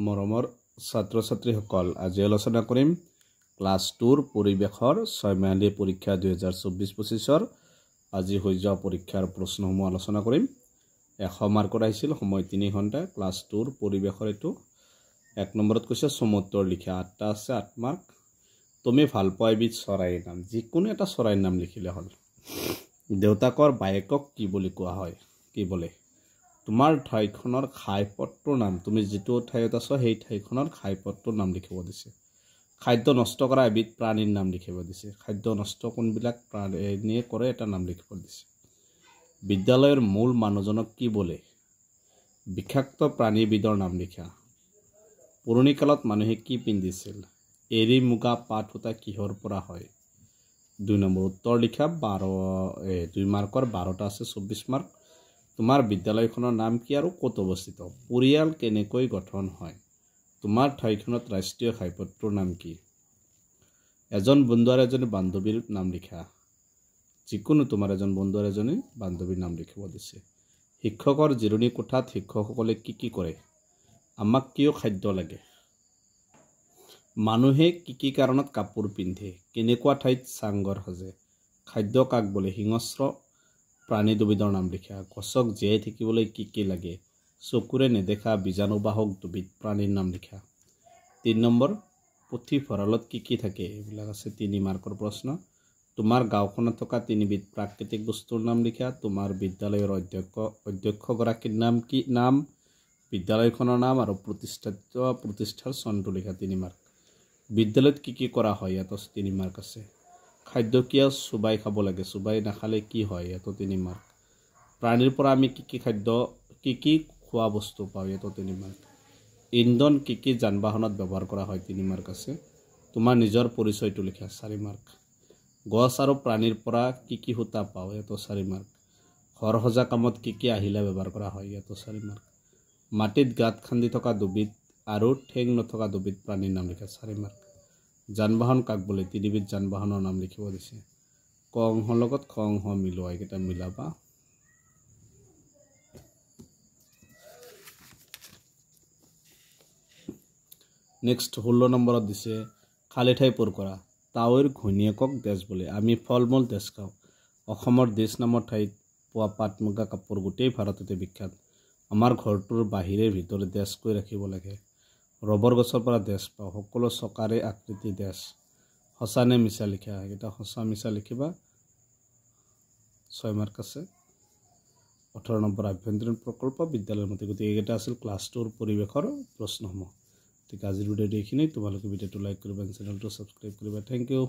মৰমৰ ছাত্ৰ ছাত্ৰীসকল আজি আলোচনা কৰিম ক্লাছ 2ৰ পৰিৱেশৰ 6 মাহিলী পৰীক্ষা 2024-25ৰ আজি হৈ যোৱা পৰীক্ষাৰ প্ৰশ্নসমূহ আলোচনা কৰিম 100 মাৰ্কৰ আহিছিল সময় 3 ঘণ্টা ক্লাছ 2ৰ পৰিৱেশৰ এটো 1 নম্বৰত কৈছে সমুত্তৰ লিখা 8টা আছে 8 মাৰ্ক তুমি ভাল পোৱা এবিধ চৰাইৰ নাম যিকোনো এটা চৰাইৰ নাম লিখিলে হ'ল দেউতাকৰ বায়েকক কি বুলি কোৱা হয় কি বলে তোমাৰ ঠাইখনৰ খাইপত্ৰৰ নাম তুমি যেটো ঠাইত আছ সেই ঠাইখনৰ খাইপত্ৰৰ নাম লিখিব দিছে খাদ্য নষ্ট কৰা এবিধ প্ৰাণীৰ নাম লিখিব দিছে খাদ্য নষ্ট কোনবিলাক প্ৰাণীয়ে কৰে এটা নাম লিখিব দিছে বিদ্যালয়ৰ মূল মানুহজনক কি বলে বিখ্যাত প্ৰাণীবিধৰ নাম লিখা পুৰণি কালত মানুহে কি পিন্ধিছিল এৰি মুগা পাট সূতা কিহৰ পৰা হয় 2 নম্বৰ উত্তৰ লিখা 2 মাৰ্কৰ 12টা আছে 24 মাৰ্ক তোমাৰ বিদ্যালয়খনৰ নাম কি আৰু কত অৱস্থিত পৰিয়াল কেনেকৈ গঠন হয় তোমাৰ ঠাইখনত ৰাষ্ট্ৰীয় খাইপত্ৰৰ নাম কি এজন বন্ধু আৰু এজনী বান্ধৱীৰ নাম লিখা যিকোনো তোমাৰ এজন বন্ধু আৰু এজনী বান্ধৱীৰ নাম লিখিব দিছে শিক্ষকৰ জিৰণি কোঠাত শিক্ষকসকলে কি কৰে আমাক কিয় খাদ্য লাগে মানুহে কি কাৰণত কাপোৰ পিন্ধে কেনেকুৱা ঠাইত চাংঘৰ সাজে খাদ্য কাক বলে হিংস্ৰ প্ৰাণী দুবিধৰ নাম লিখা গছক জীয়াই থাকিবলৈ কি লাগে চকুৰে নেদেখা বীজাণুবাহক দুবিধ প্ৰাণীৰ নাম লিখা 3 নম্বৰ পুথি ভঁৰালত কি থাকে এইবিলাক আছে 3 মাৰ্কৰ প্ৰশ্ন তোমাৰ গাঁওখনত থকা 3 বিধ প্ৰাকৃতিক বস্তুৰ নাম লিখা তোমাৰ বিদ্যালয়ৰ অধ্যক্ষগৰাকীৰ নাম কি নাম বিদ্যালয়খনৰ নাম আৰু প্ৰতিষ্ঠাৰ চনটো লিখা 3 মাৰ্ক বিদ্যালয়ত কি কৰা হয় ইয়াত 3 মাৰ্ক আছে খাদ্য কিয় চুবাই খাব লাগে চুবাই নাখালে কি হয় ইয়াত 3 মাৰ্ক প্ৰাণীৰ পৰা আমি কি খাদ্য কি খোৱা বস্তু পাওঁ ইয়াত 3 মাৰ্ক ইন্ধন কি যানবাহনত ব্যৱহাৰ কৰা হয় 3 মাৰ্ক আছে তোমাৰ নিজৰ পৰিচয়টো লিখা 4 মাৰ্ক গছ আৰু প্ৰাণীৰ পৰা কি সূতা পাওঁ ইয়াত 4 মাৰ্ক ঘৰ সজা কামত কি আহিলা ব্যৱহাৰ কৰা হয় ইয়াত 4 মাৰ্ক মাটিত গাঁত খান্দি থকা দুবিধ আৰু ঠেং নথকা দুবিধ প্ৰাণীৰ নাম লিখা 4 মাৰ্ক যানবাহন কাক বলে 3 বিধ যানবাহনৰ নাম লিখিব দিছে ক অংশৰ লগত খ অংশ মিলোৱা এটা মিলাবা নেক্সট 16 নম্বৰত দিছে খালি ঠাই পূৰ কৰা তাৱৈৰ ঘৈণীয়েকক দেশ বলে আমি ফলমূল দেশ খাওঁ অসমৰ দেশ নামৰ ঠাইত পোৱা পাট মুগা কাপোৰ গোটেই ভাৰততে বিখ্যাত আমাৰ ঘৰটোৰ বাহিৰে ভিতৰে দেশ কৈ ৰাখিব লাগে ৰবৰ গছৰ পৰা দেশ পাওঁ সকলো চকাৰে আকৃতি দেশ সঁচা নে মিছা লিখা এটা সঁচা মিছা লিখিবা 6 মাৰ্ক আছে 18 নম্বৰ আভ্যন্তৰীণ প্ৰকল্প বিদ্যালয়ৰ মতে গতিকে এটা আছিল ক্লাছ 2ৰ পৰিৱেশৰ প্ৰশ্নসমূহ ঠিক আজিৰ ভিডিঅ'টো এইখিনি তোমালোকে ভিডিঅ'টো লাইক কৰিবা চেনেলটো সাবস্ক্ৰাইব কৰিবা থ্যাংক ইউ